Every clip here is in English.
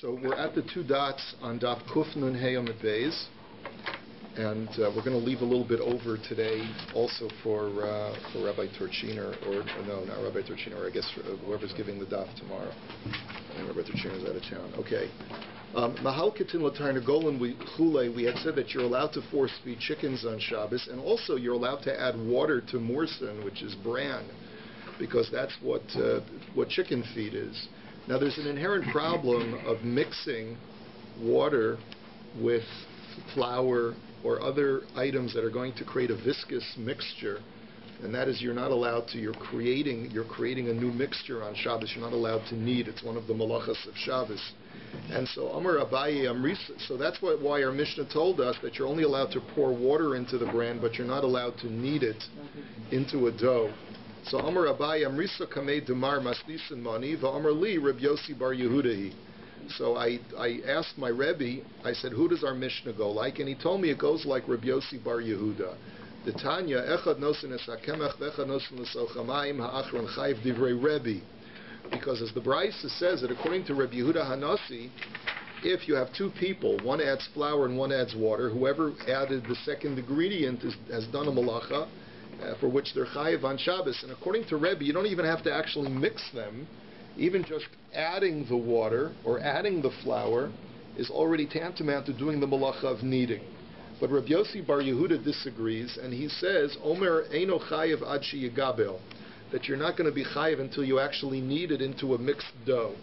So we're at the two dots on DAF Kuf Nun Hey Amud Beis, and we're going to leave a little bit over today also for Rabbi Torchiner, or no, not Rabbi Torchiner, I guess whoever's giving the DAF tomorrow. I think Rabbi Torchiner's out of town. Okay. Mahalkatin Latarnagolan Chule, we had said that you're allowed to force feed chickens on Shabbos, and also you're allowed to add water to morsen, which is bran, because that's what chicken feed is. Now, there's an inherent problem of mixing water with flour or other items that are going to create a viscous mixture, and that is you're not allowed to. You're creating a new mixture on Shabbos. You're not allowed to knead. It's one of the malachas of Shabbos. And so Amar Abaye Amrisa. So that's why our Mishnah told us that you're only allowed to pour water into the bran, but you're not allowed to knead it into a dough. So Amar Abaye Amrisa Kamei Demar Maslisin Mani VaAmar Li Reb Yossi Bar Yehudahi. So I asked my Rebbe, I said, who does our Mishnah go like? And he told me it goes like Reb Yossi Bar Yehuda. The Tanya Echad Nosin Es HaKemach V'Echad Nosin L'Sochamayim Ha'achron Chayiv Divrei Rebbe. Because as the Brisa says that according to Reb Yehuda Hanasi, if you have two people, one adds flour and one adds water, whoever added the second ingredient has done a malacha for which they're chayiv on Shabbos. And according to Rebbe, you don't even have to actually mix them. Even just adding the water or adding the flour is already tantamount to doing the malacha of kneading. But Reb Yossi Bar Yehuda disagrees, and he says, Omer eino chayiv ad sheyigabel, that you're not going to be chayiv until you actually knead it into a mixed dough.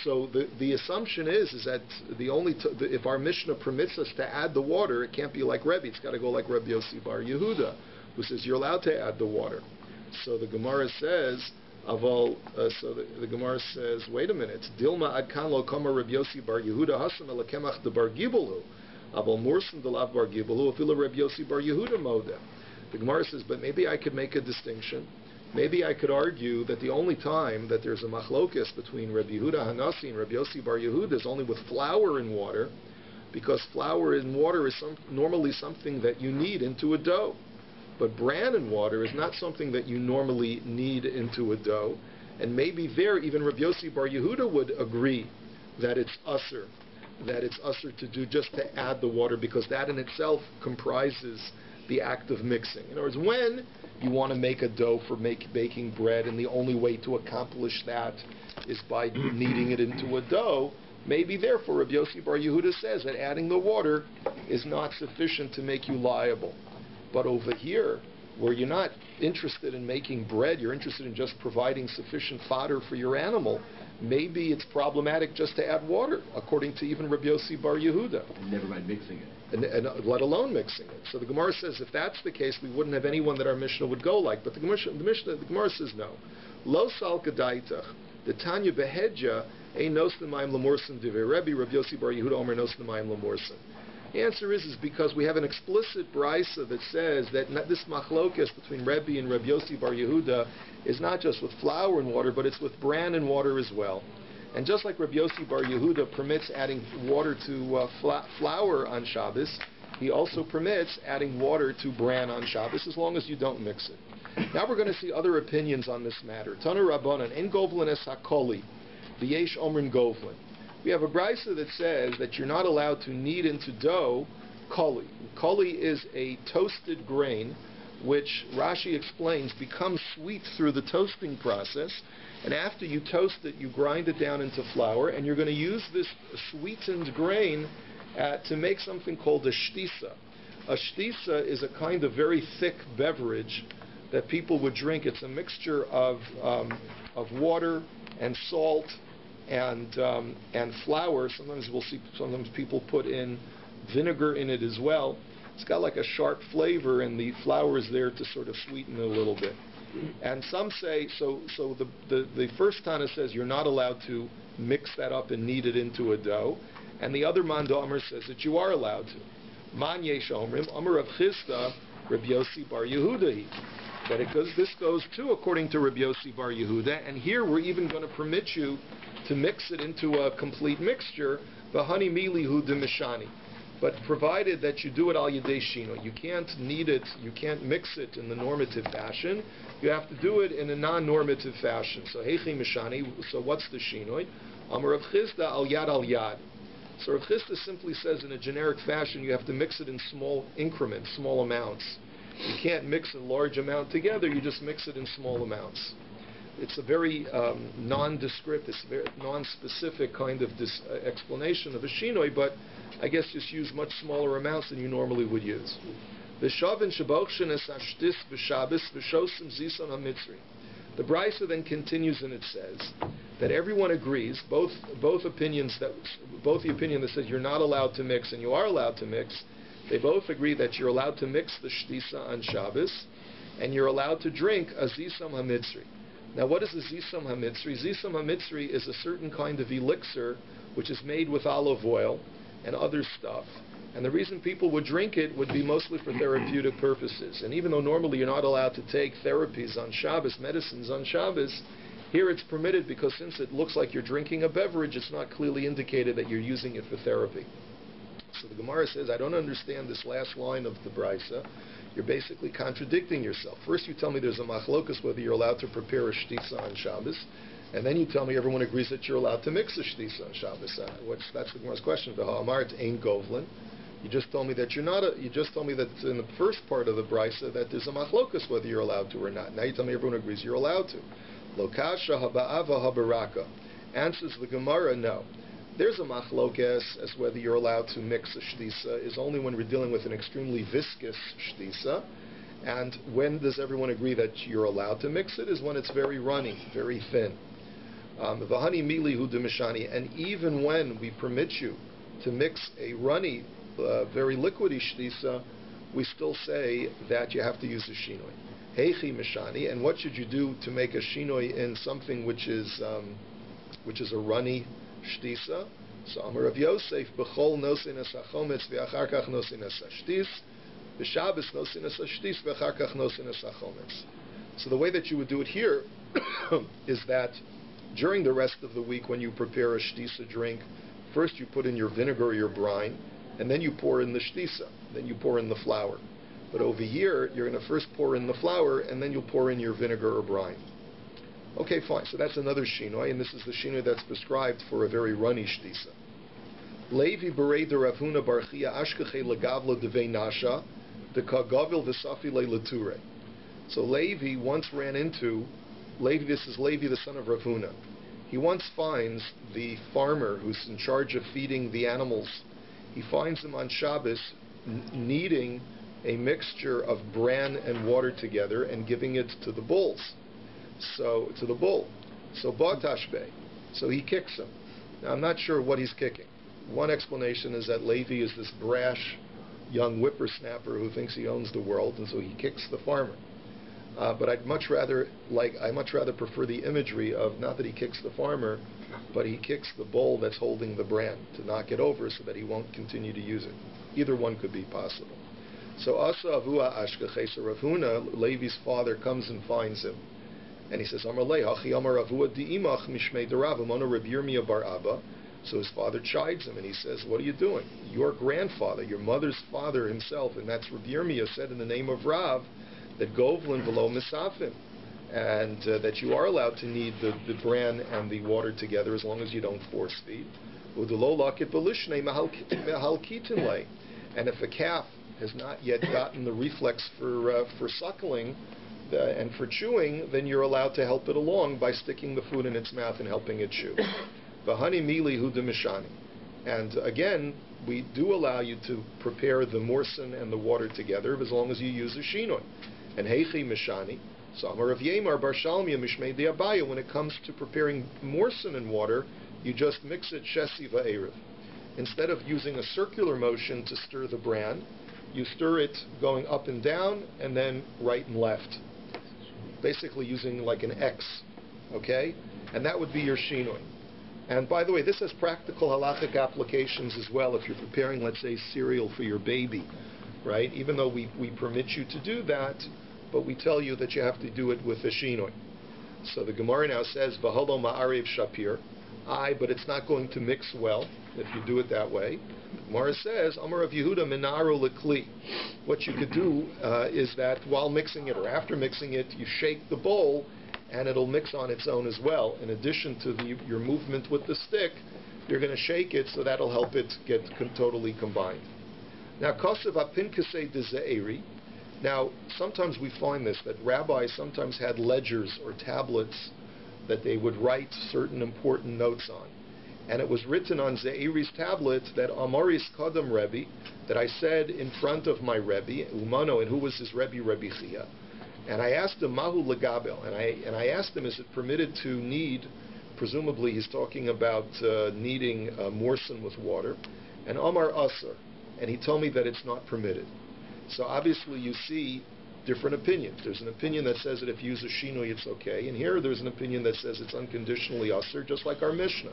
So the assumption is that if our Mishnah permits us to add the water, it can't be like Rebbe. It's got to go like Reb Yossi Bar Yehuda, who says you're allowed to add the water. So the Gemara says, the Gemara says, wait a minute. Dilma ad kan lo kama Reb Yossi Bar Yehuda hasam elakemach de Bar Gibelu, aval morsen de lav Bar Gibelu afila Reb Yossi Bar Yehuda modeh. The Gemara says, but maybe I could make a distinction. Maybe I could argue that the only time that there's a machlokes between Reb Yehuda Hanasi and Reb Yossi Bar Yehuda is only with flour and water, because flour and water is normally something that you knead into a dough. But bran and water is not something that you normally knead into a dough. And maybe there, even Reb Yossi Bar Yehuda would agree that it's usher to do just to add the water, because that in itself comprises the act of mixing. In other words, when you want to make a dough for baking bread, and the only way to accomplish that is by kneading it into a dough, maybe therefore Reb Yossi Bar Yehuda says that adding the water is not sufficient to make you liable. But over here, where you're not interested in making bread, you're interested in just providing sufficient fodder for your animal, maybe it's problematic just to add water, according to even Reb Yossi Bar Yehuda. And never mind mixing it. And let alone mixing it. So the Gemara says if that's the case, we wouldn't have anyone that our Mishnah would go like. But the Gemara says no. Lo sal kadaitach. The Tanya behedja ein nos l'mayim l'morsen divrei Rebbe Reb Yossi Bar Yehuda omer nos l'mayim l'morsen. The answer is because we have an explicit brisa that says that this machlokes between Rebbe and Reb Yossi Bar Yehuda is not just with flour and water, but it's with bran and water as well. And just like Reb Yossi Bar Yehuda permits adding water to flour on Shabbos, he also permits adding water to bran on Shabbos as long as you don't mix it. Now we're going to see other opinions on this matter. Tanu Rabbanan, en govlin es hakoli, v'yesh omrin govlin. We have a brisa that says that you're not allowed to knead into dough koli. Koli is a toasted grain, which Rashi explains becomes sweet through the toasting process, and after you toast it, you grind it down into flour, and you're going to use this sweetened grain to make something called a shtisa. A shtisa is a kind of very thick beverage that people would drink. It's a mixture of water and salt and flour. Sometimes people put in vinegar in it as well. It's got like a sharp flavor, and the flour is there to sort of sweeten it a little bit. And some say, so the first Tana says you're not allowed to mix that up and knead it into a dough, and the other Manda Amr says that you are allowed to. Man yesh omrim, Amr Rav Chisda, Reb Yossi Bar Yehuda. That this goes too according to Reb Yossi Bar Yehuda, and here we're even going to permit you to mix it into a complete mixture, v'hani milihu de mishani. But provided that you do it al yedei shino, you can't knead it, you can't mix it in the normative fashion. You have to do it in a non-normative fashion. So heichi mishani. So what's the shinoi? Amar Rav Chisda al yad. So Rav Chisda simply says in a generic fashion you have to mix it in small increments, small amounts. You can't mix a large amount together, you just mix it in small amounts. It's a very nondescript, it's a very non-specific kind of explanation of a shinoi, but I guess just use much smaller amounts than you normally would use. The Brisa then continues and it says that everyone agrees, both the opinion that says you're not allowed to mix and you are allowed to mix, they both agree that you're allowed to mix the shtisa on Shabbos and you're allowed to drink a zisam hamitzri. Now what is a zisam hamitzri? Zisam hamitzri is a certain kind of elixir which is made with olive oil and other stuff. And the reason people would drink it would be mostly for therapeutic purposes. And even though normally you're not allowed to take therapies on Shabbos, medicines on Shabbos, here it's permitted because since it looks like you're drinking a beverage, it's not clearly indicated that you're using it for therapy. So the Gemara says, I don't understand this last line of the Brisa. You're basically contradicting yourself. First you tell me there's a machlokus whether you're allowed to prepare a shtisa on Shabbos, and then you tell me everyone agrees that you're allowed to mix a shtisa on Shabbos. That's the Gemara's question. V'ha'amart ein govlin. You just told me that you're not. You just told me that in the first part of the brisa that there's a machlokus whether you're allowed to or not. Now you tell me everyone agrees you're allowed to. Lokasha haba'ava habaraka. Answers the Gemara, no. There's a machlokes as whether you're allowed to mix a shtisa is only when we're dealing with an extremely viscous shtisa, and when does everyone agree that you're allowed to mix it is when it's very runny, very thin. V'hani mili hu demishani, and even when we permit you to mix a runny, very liquidy shtisa, we still say that you have to use a shinoi. Heichi mishani, and what should you do to make a shinoi in something which is a runny shtisa? So Amar of Yoseph, b'chol nosin es hachometz v'achar kach nosin es hashtis, b'Shabbos nosin es hashtis v'achar kach nosin es hachometz. So the way that you would do it here is that during the rest of the week when you prepare a shtisa drink, first you put in your vinegar or your brine, and then you pour in the shtisa, then you pour in the flour. But over here, you're going to first pour in the flour, and then you'll pour in your vinegar or brine. Okay, fine. So that's another shinoi, and this is the shinoi that's prescribed for a very runny shtisa. Levi berei de Rav Huna bar Chia ashkeche legavlo devei nasha de kagavil v'safi le'leture. So Levi once ran into this is Levi the son of Rav Huna. He once finds the farmer who's in charge of feeding the animals. He finds him on Shabbos kneading a mixture of bran and water together and giving it to the bulls. So Batashbe. So he kicks him. Now I'm not sure what he's kicking. One explanation is that Levi is this brash young whippersnapper who thinks he owns the world, and so he kicks the farmer. But I much rather prefer the imagery of not that he kicks the farmer, but he kicks the bull that's holding the bran to knock it over so that he won't continue to use it. Either one could be possible. So Asa Avua Ashkeche, so Rav Huna, Levi's father, comes and finds him. And he says, Amar Lei, Hachi Amar Avua Di'imach Mishmei Derav, Amona Reb Yirmiyah Bar Abba. So his father chides him and he says, what are you doing? Your grandfather, your mother's father himself, and that's Reb Yirmiyah, said in the name of Rav, that Govlin below Misafim, and that you are allowed to knead the bran and the water together as long as you don't force feed. And if a calf has not yet gotten the reflex for suckling and for chewing, then you're allowed to help it along by sticking the food in its mouth and helping it chew. And again, we do allow you to prepare the morsin and the water together as long as you use a shinoi. And heichi mishani, so Amar Rav Yemar bar Shalmia mishmei de Abaya, when it comes to preparing morsin and water, you just mix it shesi va'erev. Instead of using a circular motion to stir the bran, you stir it going up and down and then right and left. Basically using like an X, okay? And that would be your shinoi. And by the way, this has practical halachic applications as well if you're preparing, let's say, cereal for your baby, right? Even though we permit you to do that, but we tell you that you have to do it with a shinoi. So the Gemara now says, V'halo ma'arev shapir, but it's not going to mix well if you do it that way. Gemara says, Amar of Yehuda minaru lekli. What you could do is that while mixing it or after mixing it, you shake the bowl and it'll mix on its own as well. In addition to your movement with the stick, you're going to shake it, so that'll help it get totally combined. Now, kosev apinkasei de ze'eri. Now, sometimes we find this, that rabbis sometimes had ledgers or tablets that they would write certain important notes on. And it was written on Ze'eri's tablet that Amaris Kadam Rebbe, that I said in front of my Rebbe, Umano, and who was his Rebbe, Rebbe Chia. And I asked him, Mahu Legabel, and I asked him, is it permitted to knead? Presumably he's talking about kneading morsin with water. And Amar Asar, and he told me that it's not permitted. So obviously you see different opinions. There's an opinion that says that if you use a shinui it's okay, and here there's an opinion that says it's unconditionally Asar, just like our Mishnah.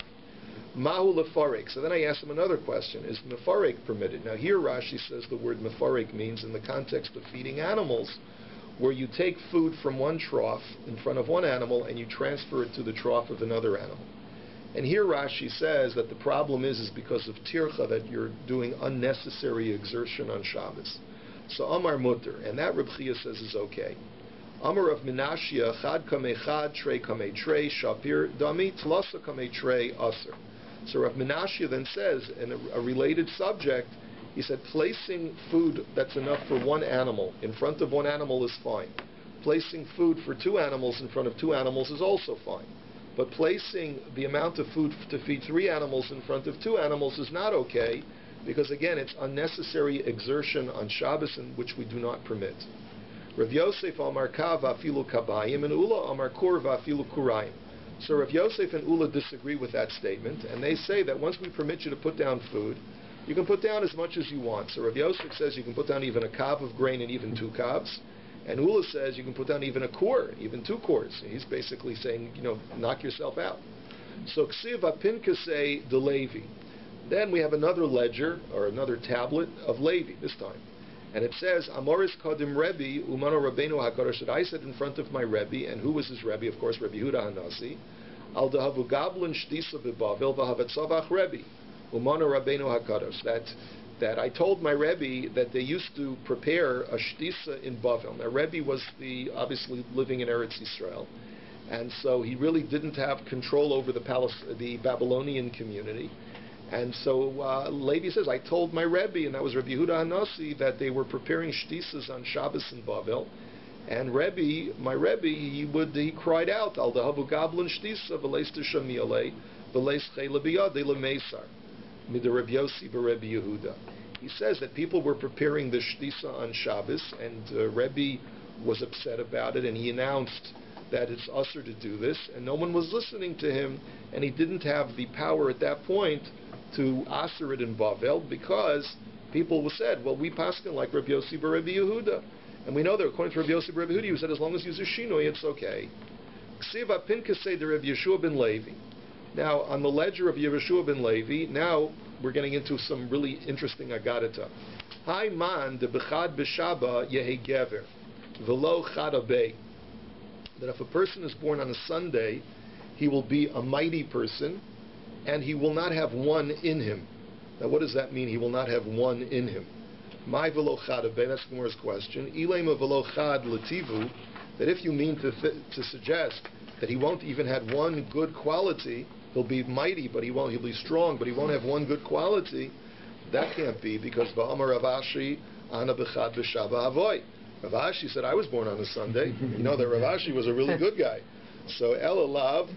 Mahu lefarek. So then I asked him another question. Is mefarek permitted? Now here Rashi says the word mefarek means in the context of feeding animals, where you take food from one trough in front of one animal and you transfer it to the trough of another animal. And here Rashi says that the problem is because of tircha, that you're doing unnecessary exertion on Shabbos. So Amar mutter, and that Reb Chia says is okay. Amar of Menashia, chad kamei chad, trei kamei trei, shapir dami, tlasa kamei trei, aser. So Rav Menashia then says, in a related subject, he said, placing food that's enough for one animal in front of one animal is fine. Placing food for two animals in front of two animals is also fine. But placing the amount of food to feed three animals in front of two animals is not okay, because again, it's unnecessary exertion on Shabbos, in which we do not permit. Rav Yosef Amar Kav afilu kabayim, and Ula Amar Kur afilu kurayim. So Rav Yosef and Ula disagree with that statement, and they say that once we permit you to put down food, you can put down as much as you want. So Rav Yosef says you can put down even a kav of grain and even 2 kavs, and Ula says you can put down even a kur, even 2 kors. He's basically saying, knock yourself out. So Ksiv apinkasei de Levi. Then we have another ledger, or another tablet of Levi this time. And it says, Amoris Kodim Rebbe, Umano Rabbeinu HaKadosh, that I said in front of my Rebbe, and who was his Rebbe? Of course, Rebbe Yehuda HaNasi. Al Dahavu Gablin Shtisa B'Bavel V'Havetzavach Rebbe, Umano Rabbeinu HaKadosh. That I told my Rebbe that they used to prepare a Shtisa in Bavel. Now, Rebbe was obviously living in Eretz Yisrael, and so he really didn't have control over the Babylonian community. And so Levi says, I told my Rebbe, and that was Rebbe Yehuda HaNasi, that they were preparing shtisas on Shabbos in Bavel. And my Rebbe, he cried out, Al dahavu gablin shtisa v'leis t'shamiale v'leis chayla biyadei l'meisar mida Rebbe Yossi v'Rebbe Yehuda. He says that people were preparing the shtisa on Shabbos, and Rebbe was upset about it, and he announced that it's usher to do this, and no one was listening to him, and he didn't have the power at that point to asser it in Bavel, because people said, well, we paskin like Rabbi Yossi Rebbe Yehuda. And we know that according to Rabbi Yossi Rebbe Yehuda, he said as long as you use a shinoi, it's okay. Ksiva pinkasei de Rabbi Yeshua ben Levi. Now, on the ledger of Yeshua ben Levi, now we're getting into some really interesting agadata. Hai man de bechad b'shaba yehi gever, v'lo chad abei. That if a person is born on a Sunday, he will be a mighty person, and he will not have one in him. Now, what does that mean? He will not have one in him. My velo chad abei, that's the Gemara's question. Ilema velo chad letivu, that if you mean to suggest that he won't even have one good quality, he'll be mighty, but he'll be strong, but he won't have one good quality, that can't be, because va'amar Rav Ashi ana bechad b'shaba avoy. Rav Ashi said, I was born on a Sunday. You know that Rav Ashi was a really good guy. So el alav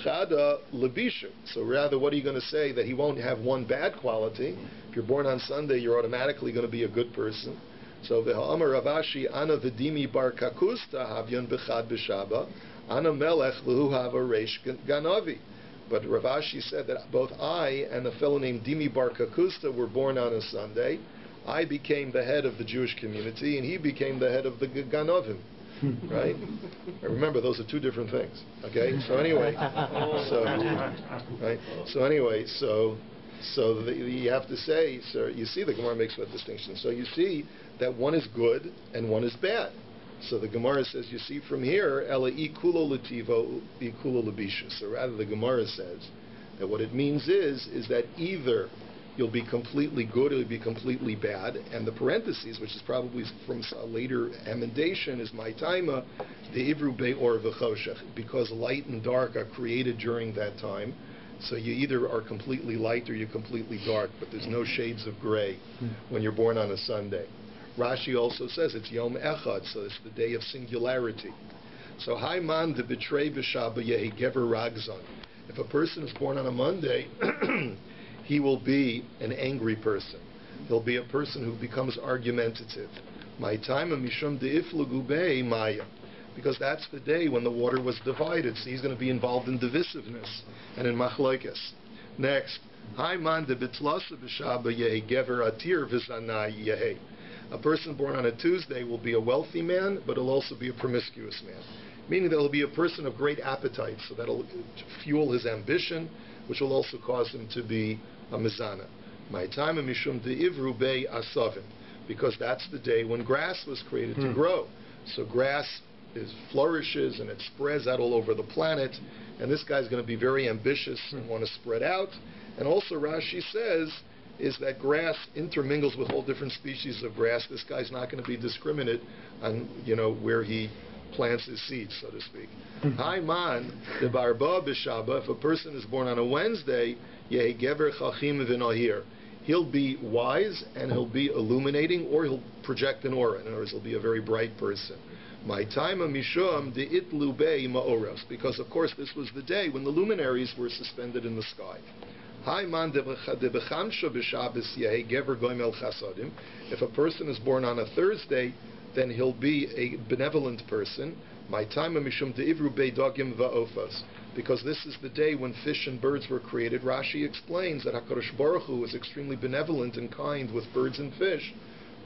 chada lebishu. So rather, what are you going to say? That he won't have one bad quality? If you're born on Sunday, you're automatically going to be a good person. So v'ha'amar Rav Ashi ana v'dimi bar kakusta havyon b'chad b'shaba ana melech l'hu hava reish ganavi. But Rav Ashi said that both I and a fellow named Dimi bar Kakusta were born on a Sunday. I became the head of the Jewish community, and he became the head of the Ganovim. Right? Remember, those are 2 different things. Okay? So anyway, you have to say, so you see the Gemara makes that distinction. So you see that one is good and one is bad. So the Gemara says, you see from here, Ela ikulo letivo, ikulo lebisha. So rather the Gemara says that what it means is that either you'll be completely good or you'll be completely bad. And the parentheses, which is probably from a later emendation, is my taima, the ivru be'or v'choshech, because light and dark are created during that time. So you either are completely light or you're completely dark, but there's no shades of gray when you're born on a Sunday. Rashi also says it's Yom Echad, so it's the day of singularity. So Haiman de betray b'Shabbat yehi gever ragzon. If a person is born on a Monday, he will be an angry person. He'll be a person who becomes argumentative. My time mishum deiflugu bei maya, because that's the day when the water was divided. So he's going to be involved in divisiveness and in machlokes. Next, Haiman de bitlasa b'Shabbat yehi gever atir v'zanai yehi. A person born on a Tuesday will be a wealthy man, but he'll also be a promiscuous man. Meaning that he'll be a person of great appetite, so that'll fuel his ambition, which will also cause him to be a mizana. My time mishum de'ivru bei asavim, because that's the day when grass was created to grow. So grass flourishes and it spreads out all over the planet, and this guy's going to be very ambitious and want to spread out. And also Rashi says is that grass intermingles with all different species of grass. This guy's not going to be discriminate on, where he plants his seeds, so to speak. Haiman de barba b'Shabbat, if a person is born on a Wednesday, yehi gever chachim v'nahir. He'll be wise and he'll be illuminating, or he'll project an aura. In other words, he'll be a very bright person. My time mishum de itlu bei ma'oros, because of course this was the day when the luminaries were suspended in the sky. Haiman de b'chamsha b'Shabbos yehi gever goimel chasadim. If a person is born on a Thursday, then he'll be a benevolent person. My time mishum de'ivru bei dogim va'ofos, because this is the day when fish and birds were created. Rashi explains that HaKadosh Baruch Hu was extremely benevolent and kind with birds and fish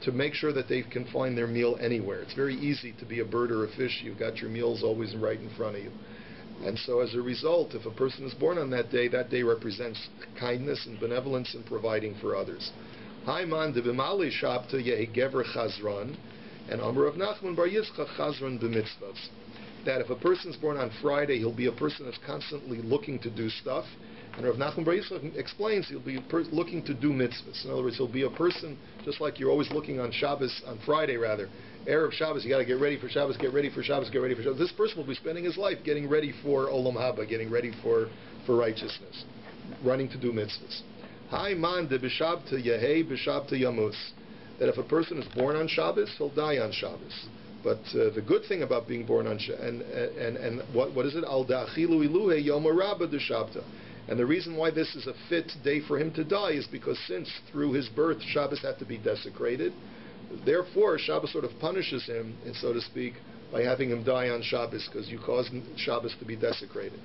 to make sure that they can find their meal anywhere. It's very easy to be a bird or a fish. You've got your meals always right in front of you. And so as a result, if a person is born on that day represents kindness and benevolence and providing for others. Haiman de b'mali shabta yehi gever chazran, and Amar of Nachman bar Yitzchak chazran b'mitzvahs. That if a person is born on Friday, he'll be a person that's constantly looking to do stuff. And Rav Nachman bar Yitzchak explains he'll be looking to do mitzvahs. In other words, he'll be a person just like you're always looking on Shabbos, on Friday rather. Erev Shabbos, you got to get ready for Shabbos, get ready for Shabbos, get ready for Shabbos. This person will be spending his life getting ready for Olam Haba, getting ready for righteousness, running to do mitzvahs. Haiman de b'Shabta yehei b'Shabta yamus. That if a person is born on Shabbos, he'll die on Shabbos. But the good thing about being born on Shabbos, and what is it? Al da'achilu iluhe yom rabba de Shabta. And the reason why this is a fit day for him to die is because since through his birth Shabbos had to be desecrated, therefore Shabbos sort of punishes him, and so to speak, by having him die on Shabbos, because you caused Shabbos to be desecrated.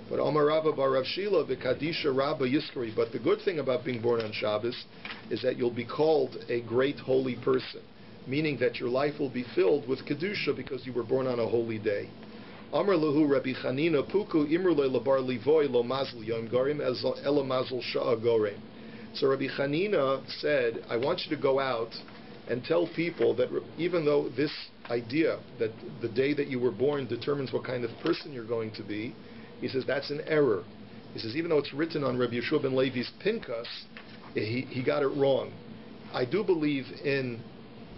But Omar Rava bar Rav Shila v'Kadisha Rabba Yiskari. But the good thing about being born on Shabbos is that you'll be called a great holy person, meaning that your life will be filled with Kedusha because you were born on a holy day. Amar Lahu Rabbi Chanina Puku Imrule Labar Livoy Lo Mazl Yom Garim Ela Mazl Sha'a Gorem. So Rabbi Chanina said, I want you to go out and tell people that even though this idea that the day that you were born determines what kind of person you're going to be, he says that's an error. He says even though it's written on Rabbi Yeshua ben Levi's Pinkas, he got it wrong. I do believe in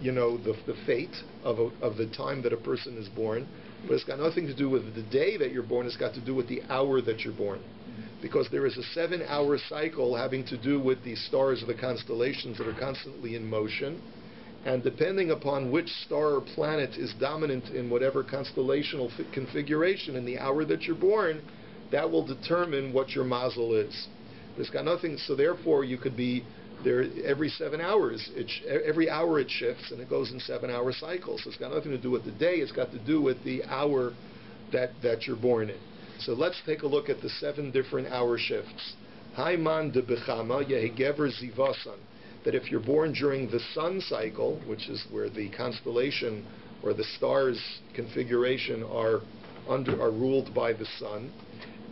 the fate of the time that a person is born, but it's got nothing to do with the day that you're born. It's got to do with the hour that you're born, because there is a 7-hour cycle having to do with the stars of the constellations that are constantly in motion. And depending upon which star or planet is dominant in whatever constellational configuration in the hour that you're born, that will determine what your mazel is. But it's got nothing, so therefore you could be there every 7 hours. Every hour it shifts, and it goes in 7-hour cycles. So it's got nothing to do with the day, it's got to do with the hour that you're born in. So let's take a look at the 7 different hour shifts. Haiman de Bechama, Yehigever Zivasan. That if you're born during the sun cycle, which is where the constellation or the stars configuration are ruled by the sun,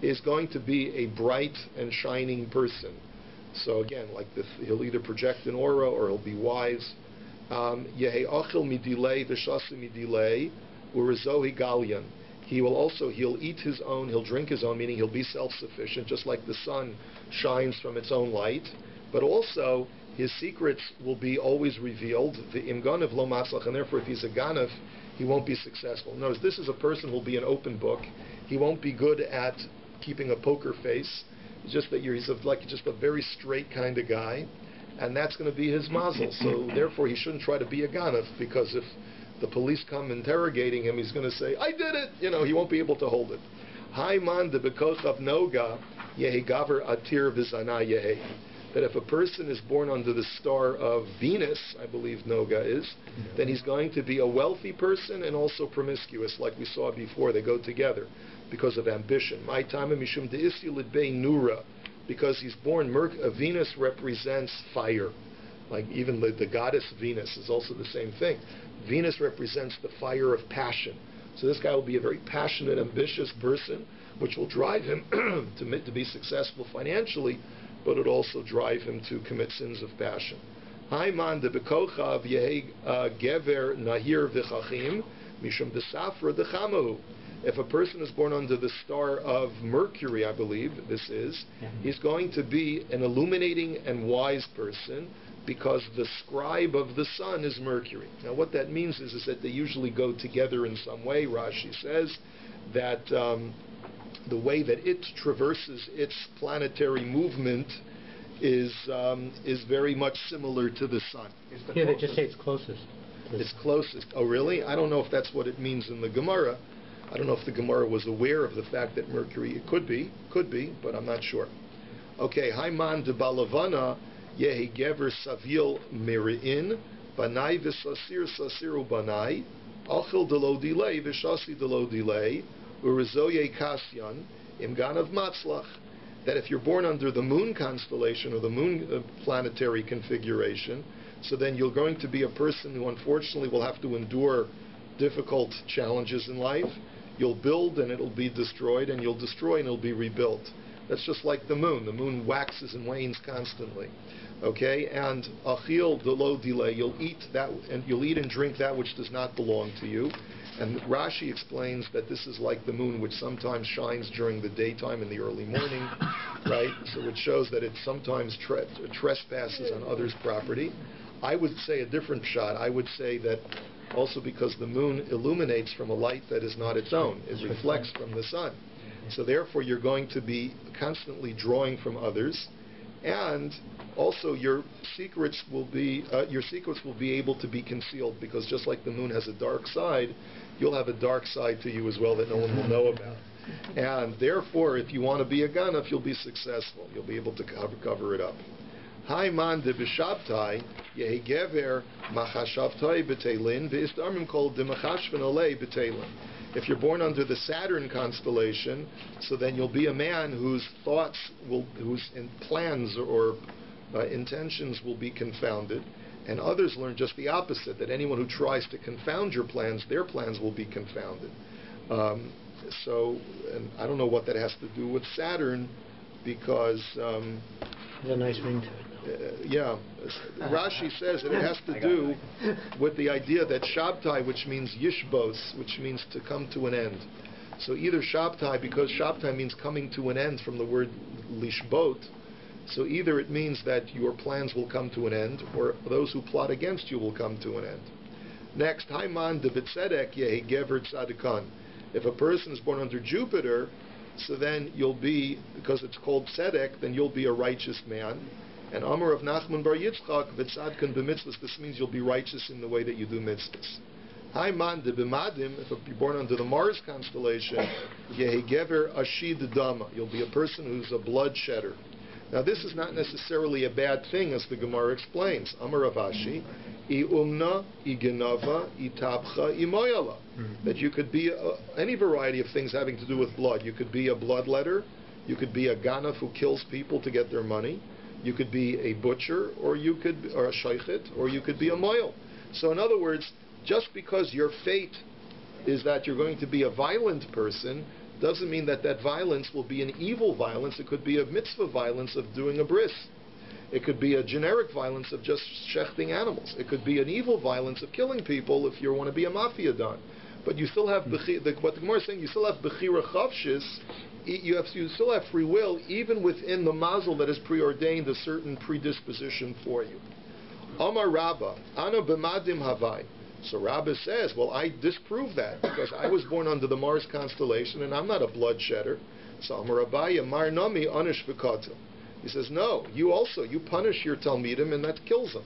is going to be a bright and shining person. So again, he'll either project an aura or he'll be wise. Yehi achil midilei v'shasi midilei urezohi galyan. He'll eat his own, he'll drink his own, meaning he'll be self-sufficient, just like the sun shines from its own light. but also his secrets will be always revealed. The imganav lo matzlach, and therefore if he's a ganav, he won't be successful. Notice, this is a person who will be an open book. He won't be good at keeping a poker face. It's just that he's just a very straight kind of guy, and that's going to be his mazel. So therefore he shouldn't try to be a ganav, because if the police come interrogating him, he's going to say, "I did it." He won't be able to hold it. Hai man de bekochav noga yehi gaver atir v'zana yehi. That if a person is born under the star of Venus, I believe Noga is, then he's going to be a wealthy person and also promiscuous, like we saw before. They go together because of ambition. My time mishum de'isyulid bei nura, because he's born. Venus represents fire, like even the goddess Venus is also the same thing. Venus represents the fire of passion. So this guy will be a very passionate, ambitious person, which will drive him to be successful financially, but it also drive him to commit sins of passion. Haiman de bekochav yehi gever nahir v'chachim mishum desafra dechamahu. If a person is born under the star of Mercury, I believe this is, he's going to be an illuminating and wise person, because the scribe of the sun is Mercury. Now what that means is that they usually go together in some way. Rashi says that the way that it traverses its planetary movement is very much similar to the sun. Yeah, they just say it's closest. It's closest. Oh, really? I don't know if that's what it means in the Gemara. I don't know if the Gemara was aware of the fact that Mercury, it could be, but I'm not sure. Okay, Haiman de Balavana yehi gever savil meri'in banai v'sasir sasiru banai achil delo delay v'shasi delo delay urizoye kasyan imganav matzlach. That if you're born under the moon constellation or the moon planetary configuration, so then you're going to be a person who unfortunately will have to endure difficult challenges in life. You'll build and it'll be destroyed, and you'll destroy and it'll be rebuilt. That's just like the moon. The moon waxes and wanes constantly. Okay, and achil delo delay, you'll eat and drink that which does not belong to you. And Rashi explains that this is like the moon, which sometimes shines during the daytime in the early morning, right? So it shows that it sometimes trespasses on others' property. I would say a different shot. I would say that also because the moon illuminates from a light that is not its own. It reflects from the sun. So therefore you're going to be constantly drawing from others, and also your secrets will be able to be concealed, because just like the moon has a dark side, you'll have a dark side to you as well that no one will know about. And therefore, if you want to be a ganaf, you'll be successful. You'll be able to cover it up. Haiman de b'shabtai yehi gever machashavtai b'teilin v'istarmim kol de machashven olei b'teilin. If you're born under the Saturn constellation, so then you'll be a man whose thoughts whose plans or intentions will be confounded, and others learn just the opposite, that anyone who tries to confound your plans, their plans will be confounded. And I don't know what that has to do with Saturn, because there's a nice ring to it. Yeah, Rashi says that it has to do with the idea that Shabtai, which means Yishbos, which means to come to an end. So either Shabtai, because Shabtai means coming to an end from the word Lishbot, so either it means that your plans will come to an end, or those who plot against you will come to an end. Next, Haiman de B'tzedek yehi gever tzadikan. If a person is born under Jupiter, so then you'll be, because it's called tzedek, then you'll be a righteous man. And Amar of Nachman bar Yitzchak v'tzadkan b'mitzvahs, this means you'll be righteous in the way that you do mitzvahs. Haiman de b'madim, if you're born under the Mars constellation, yehi gever ashid dama, you'll be a person who's a blood shedder. Now this is not necessarily a bad thing, as the Gemara explains. Amar Ravashi, I umna, I genava, I tapcha, I moyala. That you could be any variety of things having to do with blood. You could be a bloodletter, you could be a ganaf who kills people to get their money, you could be a butcher, or a shaychit, or you could be a moyal. So in other words, just because your fate is that you're going to be a violent person, doesn't mean that that violence will be an evil violence. It could be a mitzvah violence of doing a bris. It could be a generic violence of just shechting animals. It could be an evil violence of killing people if you want to be a mafia don. But you still have, what the Gemara is saying, you still have bechira chavshis You still have free will, even within the mazel that is preordained a certain predisposition for you. Amar Rabba, Ana b'madim havai. So Rabbi says, well, I disprove that because I was born under the Mars constellation and I'm not a bloodshedder. So Amar Rabbi, Mar nami anish v'katil. He says, no, you punish your Talmidim and that kills them.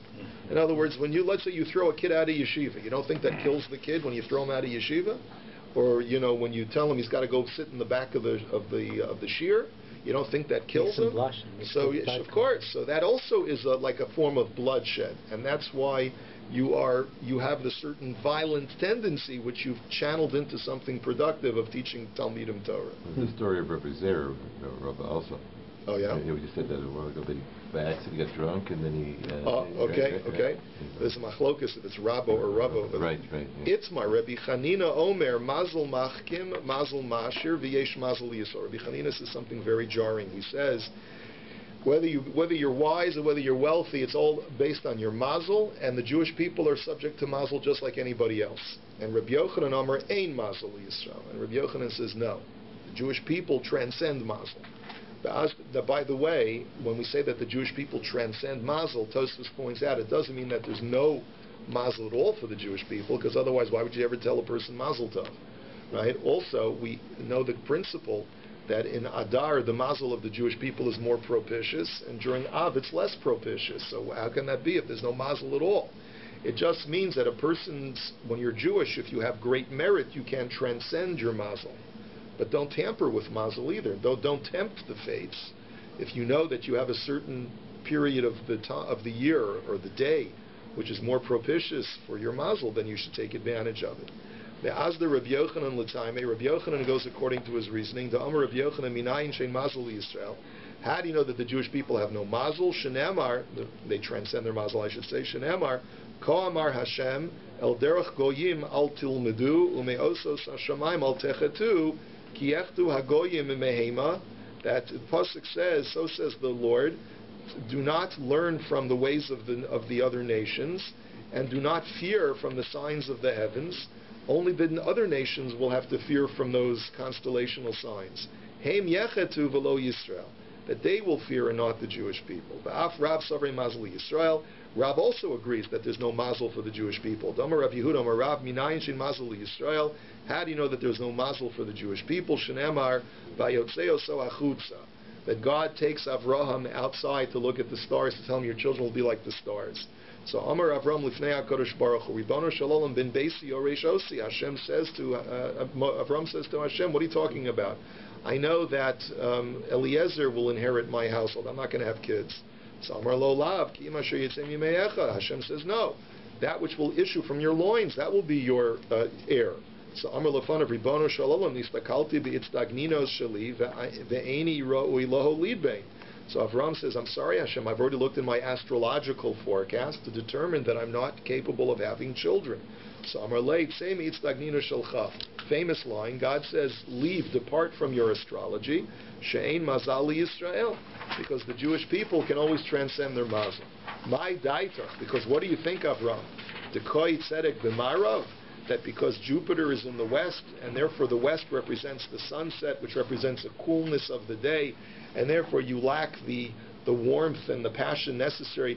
In other words, let's say you throw a kid out of yeshiva, you don't think that kills the kid when you throw him out of yeshiva? Or, when you tell him he's got to go sit in the back of the shear, you don't think that kills him? So, yes, of course. So that also is like a form of bloodshed. And that's why you have the certain violent tendency which you've channeled into something productive of teaching Talmidim Torah. The story of Rabbi Zer, Rabbi also. Oh, yeah? We just said that a while ago, but by accident he got drunk and then he... okay. There's a machlokus if it's Rabbo or Rabbo. Right. Yeah. It's my Rabbi Chanina Omer, Mazel Machkim, Mazel Mashir, V'yesh Mazel Yisor. Rabbi Chanina says something very jarring. He says, whether you're wise or whether you're wealthy, it's all based on your mazel, and the Jewish people are subject to mazel just like anybody else. And Rabbi Yochanan Omer, Ein Mazel Yisrael. And Rabbi Yochanan says, no. The Jewish people transcend mazel. By the way, when we say that the Jewish people transcend mazel, Tosfos points out it doesn't mean that there's no mazel at all for the Jewish people, because otherwise why would you ever tell a person mazel tov, right? Also, we know the principle that in Adar the mazel of the Jewish people is more propitious, and during Av it's less propitious. So how can that be if there's no mazel at all? It just means that when you're Jewish, if you have great merit, you can transcend your mazel. But don't tamper with mazel either. Don't tempt the fates. If you know that you have a certain period of the year or the day which is more propitious for your mazel, then you should take advantage of it. The Rabbi Yochanan l'taimei. Rabbi Yochanan goes according to his reasoning. The Amar Rabbi Yochanan minayin shein mazel Yisrael. How do you know that the Jewish people have no mazel? Shenemar, they transcend their mazel, I should say. Shenemar, Ko Amar Hashem el derech goyim al tilmedu umeosos hashamayim al techetu. That the pasuk says, so says the Lord, do not learn from the ways of the other nations, and do not fear from the signs of the heavens. Only the other nations will have to fear from those constellational signs. Heim yechetu v'lo Yisrael, that they will fear and not the Jewish people. Ba'af Rav Savrei Mazel Yisrael. Rav also agrees that there's no mazel for the Jewish people. Damar Rav Yehuda Amar Rav minayin shein mazel Yisrael. How do you know that there's no mazel for the Jewish people? Shenemar vayotzeo so achutza. That God takes Avraham outside to look at the stars to tell him your children will be like the stars. So Amar Avraham lifnei HaKadosh Baruch Hu Ribono Shalom bin Beisi Yoresh Osi. Hashem says to Avraham says to Hashem, what are you talking about? I know that Eliezer will inherit my household. I'm not going to have kids. So Amar Lo Lav Ki Ima Asher Yitzei Mimeyecha. Hashem says no. That which will issue from your loins, that will be your heir. So Amar Lefanav Ribono Shalom Nistakalti B'Itzdagninos Shali Ve'eni Ro'ui Loho Lidbein. So Avraham says, I'm sorry Hashem, I've already looked in my astrological forecast to determine that I'm not capable of having children. So Amar Leit Semi Itzdagninos Shalcha. Famous line, God says, leave, depart from your astrology. She'ein Mazal Yisrael. Because the Jewish people can always transcend their mazel. My daita, because what do you think, Avraham? Dekoi Tzedek B'Marav. That because Jupiter is in the west, and therefore the west represents the sunset, which represents the coolness of the day, and therefore you lack the warmth and the passion necessary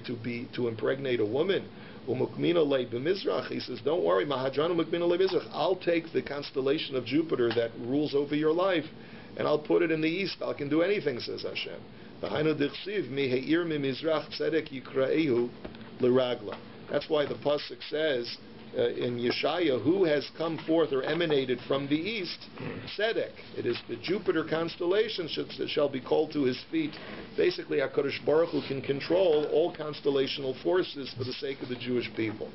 to impregnate a woman. He says, don't worry, I'll take the constellation of Jupiter that rules over your life, and I'll put it in the east. I can do anything, says Hashem. That's why the pasuk says, in Yeshaya, who has come forth or emanated from the east? Tzedek. It is the Jupiter constellation shall be called to his feet. Basically, HaKadosh Baruch Hu can control all constellational forces for the sake of the Jewish people.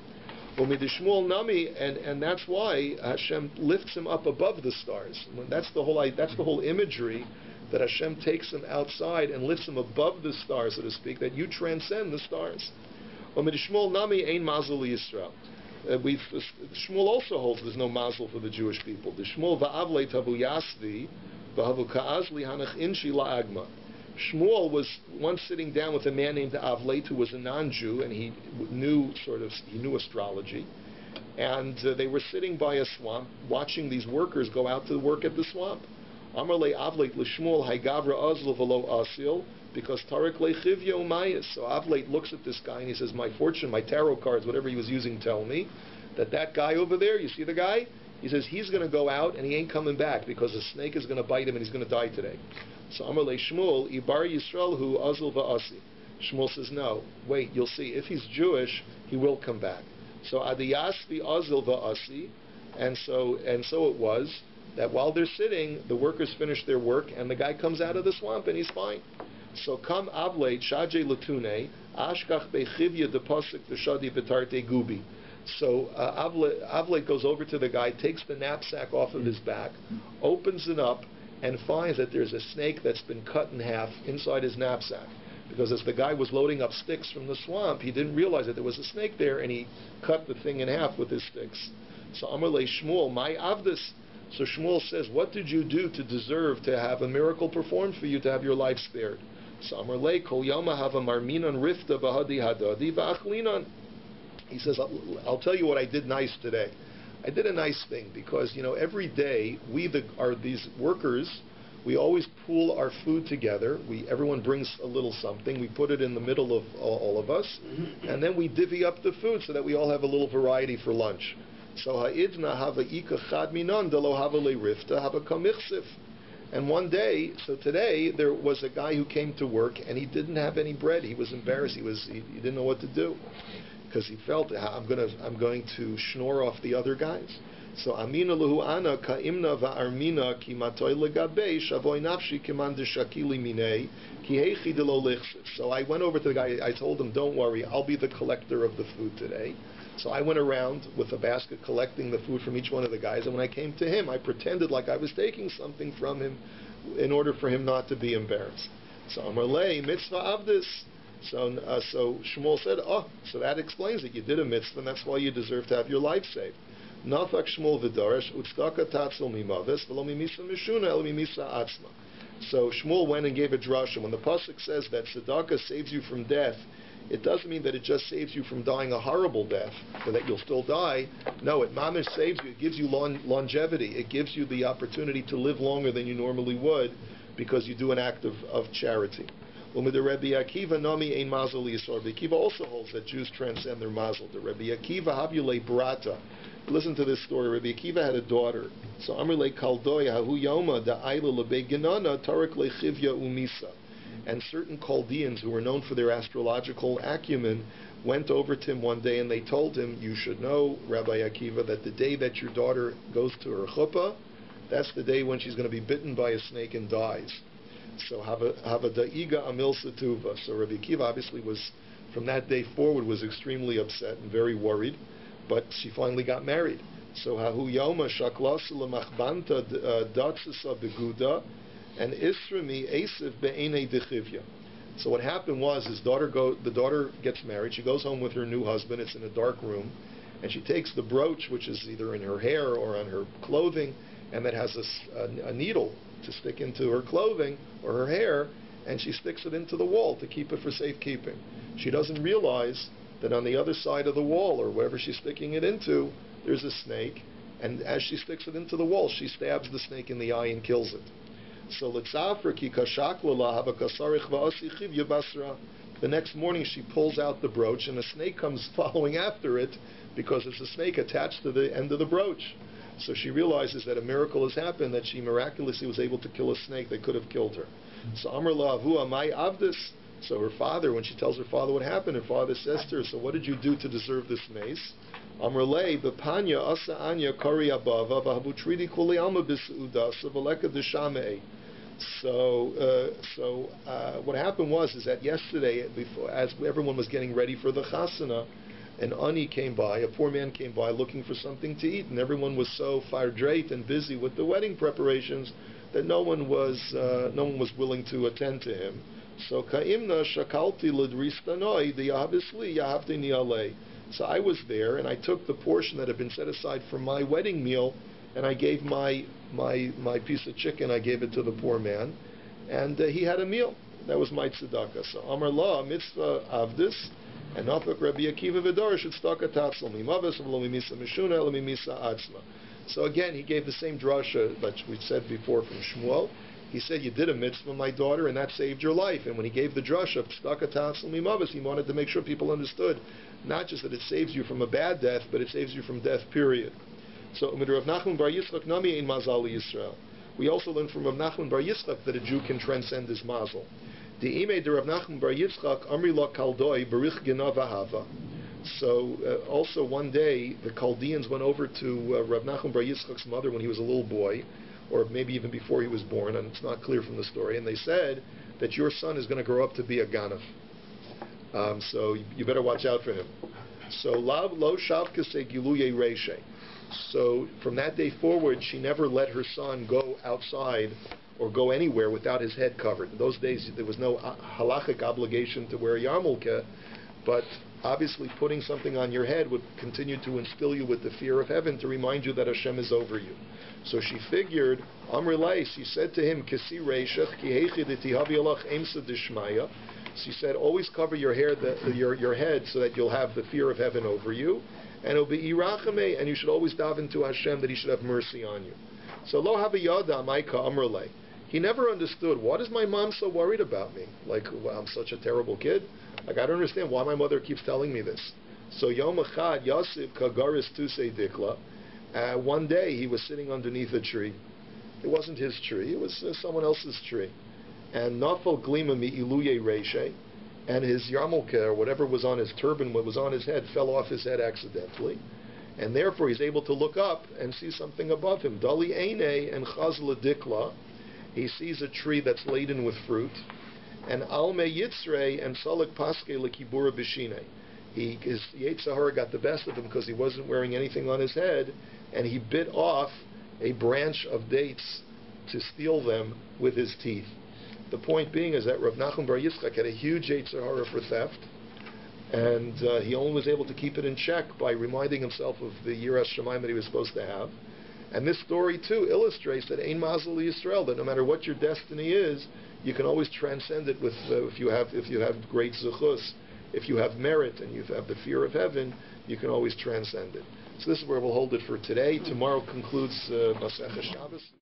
And that's why Hashem lifts him up above the stars. That's the whole imagery, that Hashem takes him outside and lifts him above the stars, so to speak, that you transcend the stars. Shmuel also holds there's no mazel for the Jewish people. The Shmuel va'avle tavu yasvi v'havu ka'azli hanach inshi la'agma. Shmuel was once sitting down with a man named Avlet who was a non-Jew, and he knew astrology, and they were sitting by a swamp watching these workers go out to work at the swamp. Amar le Avlet l'Shmuel Haygavra Azl v'lo Asil, because Tarik le Chivya Umayis. So Avlet looks at this guy and he says, my fortune, my tarot cards, whatever he was using, tell me that guy over there, you see the guy? He says he's going to go out and he ain't coming back because a snake is going to bite him and he's going to die today. So Amar le Shmuel, Ibar Yisrael hu Azl v'asi. Shmuel says, no, wait, you'll see. If he's Jewish, he will come back. So Adiyasvi Azl v'asi, and so it was that while they're sitting, the workers finish their work and the guy comes out of the swamp and he's fine. So come Avleit Shajay Latune Ashkach Bechivya Deposik Deshadi Betarte Gubi. So Avleit goes over to the guy, takes the knapsack off of his back, opens it up, and finds that there's a snake that's been cut in half inside his knapsack. Because as the guy was loading up sticks from the swamp, he didn't realize that there was a snake there, and he cut the thing in half with his sticks. So Amar le Shmuel, my Avdus. So Shmuel says, what did you do to deserve to have a miracle performed for you to have your life spared? So Amar le Kol Yoma Hava Marminan Rifta Bahadi Hadadi Ba'achlinan. He says, I'll tell you what I did nice today. I did a nice thing because, every day are these workers, we always pool our food together. Everyone brings a little something. We put it in the middle of all of us, and then we divvy up the food so that we all have a little variety for lunch. So ha'idna hava ika chad minan delo hava le rifta hava kamichsif. And one day, so today, there was a guy who came to work and he didn't have any bread. He was embarrassed. He didn't know what to do because he felt I'm going to snore off the other guys. So amina luhu ana ka'imna va'armina ki matoy legabe shavoy nafshi kiman deshakili minei ki heichi delo lichsif. So I went over to the guy. I told him, don't worry, I'll be the collector of the food today. So I went around with a basket collecting the food from each one of the guys, and when I came to him, I pretended like I was taking something from him in order for him not to be embarrassed. So Amar lei mitzvah avdis. So Shmuel said, so that explains it. You did a mitzvah, and that's why you deserve to have your life saved. Nafak Shmuel v'darash utzdaka tatzil mimavis v'lo mimisa mishuna el mimisa atzma. So Shmuel went and gave a drasha. When the pasuk says that tzedakah saves you from death, it doesn't mean that it just saves you from dying a horrible death, so that you'll still die. No, it mamish saves you. It gives you longevity. It gives you the opportunity to live longer than you normally would because you do an act of charity. Rabbi Akiva also holds that Jews transcend their mazel. The Rabbi Akiva Havule Brata. Listen to this story. Rabbi Akiva had a daughter. So Amrle Kaldoya Hahu Yoma Da Aila Lebeginana Tarik Lechivya Umisa. And certain Chaldeans who were known for their astrological acumen went over to him one day and they told him, you should know, Rabbi Akiva, that the day that your daughter goes to her chuppah, that's the day when she's going to be bitten by a snake and dies. So have a da'iga amil satuva. So Rabbi Akiva obviously was, from that day forward, was extremely upset and very worried, but she finally got married. So hahu yoma shaklas lemachbanta datsasa beguda, and Isrami Esav be'enei dechivya. So what happened was the daughter gets married. She goes home with her new husband. It's in a dark room, and she takes the brooch, which is either in her hair or on her clothing, and that has a needle to stick into her clothing or her hair, and she sticks it into the wall to keep it for safekeeping. She doesn't realize that on the other side of the wall, or wherever she's sticking it into, there's a snake, and as she sticks it into the wall, she stabs the snake in the eye and kills it. So the next morning she pulls out the brooch and a snake comes following after it because it's a snake attached to the end of the brooch. So she realizes that a miracle has happened, that she miraculously was able to kill a snake that could have killed her. So Amar La'avu Amai Avdis. So her father, when she tells her father what happened, her father says to her, so what did you do to deserve this mace? Amar Lei B'panya Asa Anya Kari Abava V'habutridi Kuli Alma B'Seuda Savaleka D'Shamei. So what happened was that yesterday, as everyone was getting ready for the chasana, an ani came by, a poor man came by looking for something to eat, and everyone was so fardreit and busy with the wedding preparations that no one was willing to attend to him. So ka'imna shakalti l'dristanoi diyahabisli yahavtini alei. So I was there, and I took the portion that had been set aside for my wedding meal, and I gave my piece of chicken, I gave it to the poor man, and he had a meal. That was my tzedakah. So Amar La mitzvah avdis, and Nafak Rabbi Akiva v'dor should tzedakah tatzal mimavis v'lo mimisa mishuna lo mimisa atzma. So again, he gave the same drasha that we said before from Shmuel. He said, you did a mitzvah, my daughter, and that saved your life. And when he gave the drasha, he wanted to make sure people understood, not just that it saves you from a bad death, but it saves you from death, period. So, Rav Nachman bar Yitzchak nami ein mazal Yisrael. We also learn from Rav Nachman bar Yitzchak that a Jew can transcend his mazel. The ime de Rav Nachman bar Yitzchak amri la kaldoi berich genav ahava. So also one day the Chaldeans went over to Rav Nachman bar Yitzchak's mother when he was a little boy, or maybe even before he was born, and it's not clear from the story, and they said that your son is going to grow up to be a ganav. So you better watch out for him. So lav lo shavkase giluye reishe. So from that day forward, she never let her son go outside or go anywhere without his head covered. In those days, there was no halachic obligation to wear a yarmulke, but obviously putting something on your head would continue to instill you with the fear of heaven to remind you that Hashem is over you. So she figured, Amr Lai, she said to him, Kesi Reishach, Ki Heichi Detihavi Alach Emsa Dishmaya. She said, always cover your hair, your head, so that you'll have the fear of heaven over you. And it'll be Irachame, and you should always daven to Hashem that He should have mercy on you. So Lo Havayada Maika Amr Lai. He never understood, what is my mom so worried about me? Like, well, I'm such a terrible kid? Like, I don't understand why my mother keeps telling me this. So Yom Echad Yoseph Kagaris Tusei Dikla. One day he was sitting underneath a tree. It wasn't his tree, it was someone else's tree. And Nafal Glima Mi Iluye Reishe, and his yarmulke, or whatever was on his turban, what was on his head, fell off his head accidentally. And therefore he's able to look up and see something above him. Dali Eine and Chazla Dikla. He sees a tree that's laden with fruit. And Alme Yitzre and Salik Paske Lekibura Bishine. His Yetzirah got the best of him because he wasn't wearing anything on his head, and he bit off a branch of dates to steal them with his teeth. The point being is that Rav Nachman bar Yitzchak had a huge Yetzirah for theft, and he only was able to keep it in check by reminding himself of the Yiras Shamayim that he was supposed to have. And this story too illustrates that Ein Mazel Yisrael, that no matter what your destiny is, you can always transcend it with if you have great zuchus, if you have merit and you have the fear of heaven, you can always transcend it. So this is where we'll hold it for today. Tomorrow concludes Masechah Shabbos.